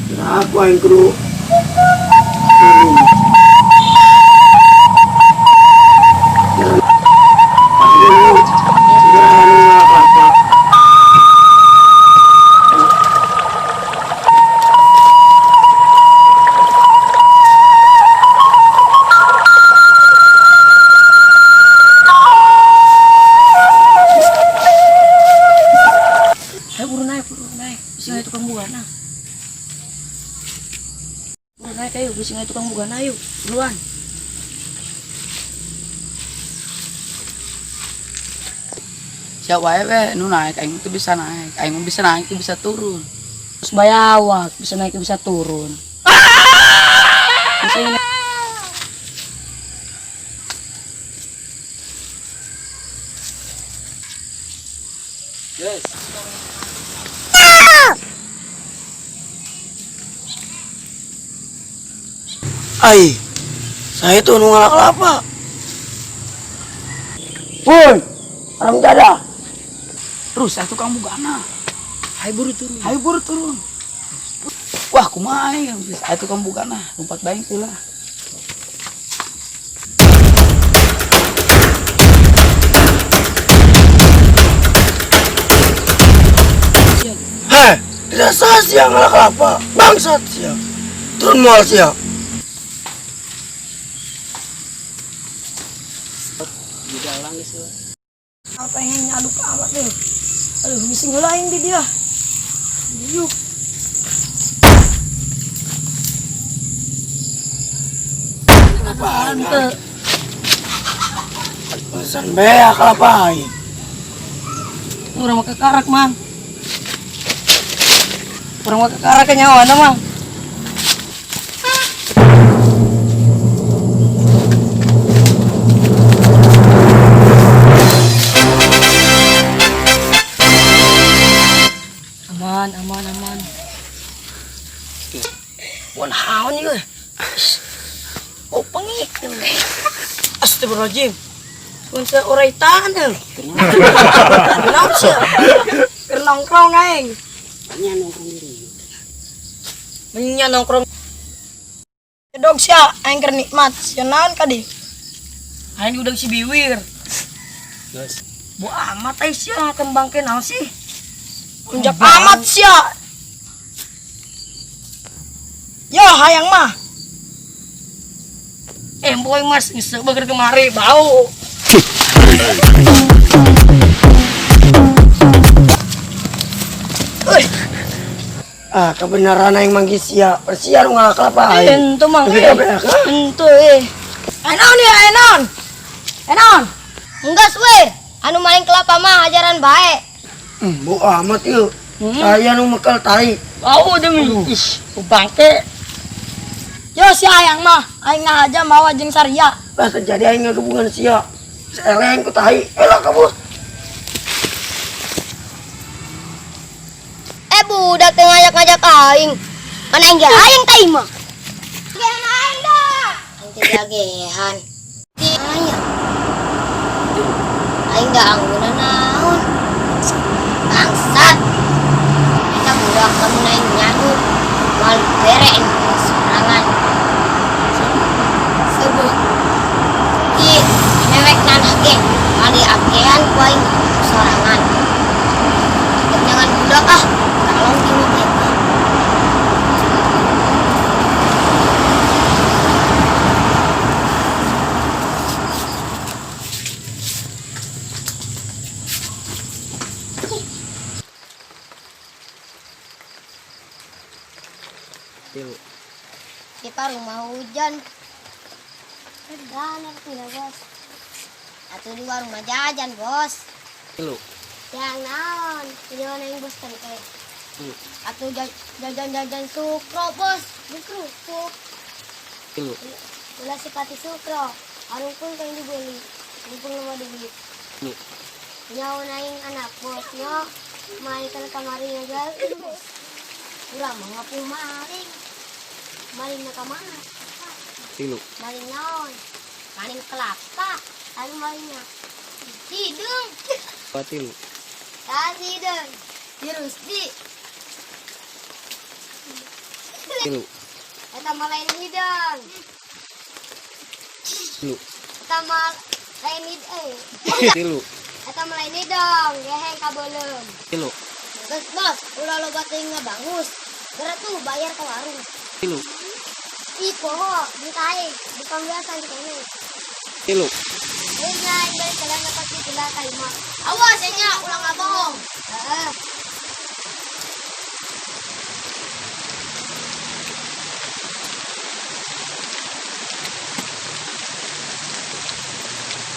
Aku yang kru. Ayo buru naik. Bisa naik tukang bugana. Buru naik ayo, bisa naik tukang bugana ayo. Buruan. Siap wae we, nu naik aing tuh bisa naik. Aing bisa naik tuh bisa turun. Terus bayawak, bisa naik bisa turun. Bisa naik. Yes. Ai, saya tuh nunggak kelapa. Woi, orang dada. Terus saya tukang bugana. Ayo buru turun. Ayo buru turun. Wah, kumaha aing bisa aya tukang bugana, lompat bae teh lah. Heh, tidak sah siang ngalak kelapa. Bangsat siang. Turun mual siang. Apa yang nyaduk amat deh. Aduh, bisa ngelain di dia. Yuk. Apaan tuh? Pesan beak kelapa. Orang mau kekarak mang. Orang mau kekarak ke nyawa mang. Aman. Wan haun nih gue. Oh pengik. Astagfirullahaladzim. Kunci orai tanah. Kenapa sih? Nongkrong aing. Nya nongkrong. Dog sia aing keur nikmat. Sia naon kadi? Aing udah si biwir. Guys. Bu amat ai sia kembang kenal sih. Unjak amat sia. Yo hayang mah. Boy mas bisa beger kemari bau. Kebenaran yang manggis sia. Persiar ngalak kelapa. Ento mang. Ento Enon. Enggak we, anu maling kelapa mah ajaran baik. Bu amat yuk. Saya nu mekal tai. Bau demi. Ih, bangke. Yo si ayang mah, aing ngahaja mawa jeung Saria. Pas terjadi aing hubungan sia. Seleng ku tai. Elak kamu. Budak teu ngajak-ngajak aing. Kan aing ge aing tai mah. Gehan aing dah. Aing teh jagehan. Aya. Aing da angguna naon. Bangsat. Eta budak kamu naik nyadu. Mal bere sorangan. Sebuh. Ki mewek nanah ge. Kali akean ku aing sorangan. Jangan budak ah. Tolong jenguk kita. Kita rumah hujan. Benar punya bos. Atau di warung jajan bos. Yang naon, video yang bos kan kayak. Atau jajan sukro bos, kerupuk. Gula sipati sukro, arung pun kayak dibeli, pun mau dibeli. Nyawa naing anak bosnya, main ke kamarnya jual. Kurang mau ngapuh maling na kamar. Maling naon, maling kelapa, anu malingnya. Hidung. Patil. Kasih dong, terus di. Tilu. Eta malain hidang. Tilu. Eta malain hidang. Tilu. Eta malain hidang. Geheng kabelum. Tilu. Bos, udah lo bating ngebangus. Berat tuh bayar ke warung. Tilu. Iko, ditai, bukan biasa di kene. Tilu. Ini yang balik kalian dapat dibilang kalimat. Awas ya, ulang nggak bohong.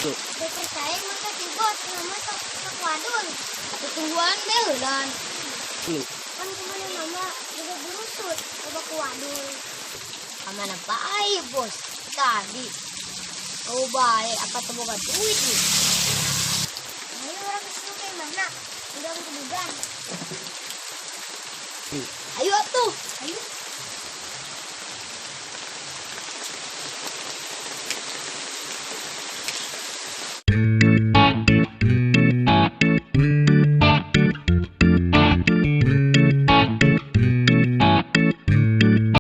Percaya maka si bos nama tak wadon. Tungguan behulan. Tilu. Kan kemana nama juga berusut coba ke wadon. Aman apa aja bos tadi. Oh baik apa temukan duit nih. Ini orang kesini kayak mana? Udah kebugan. Ayo tuh.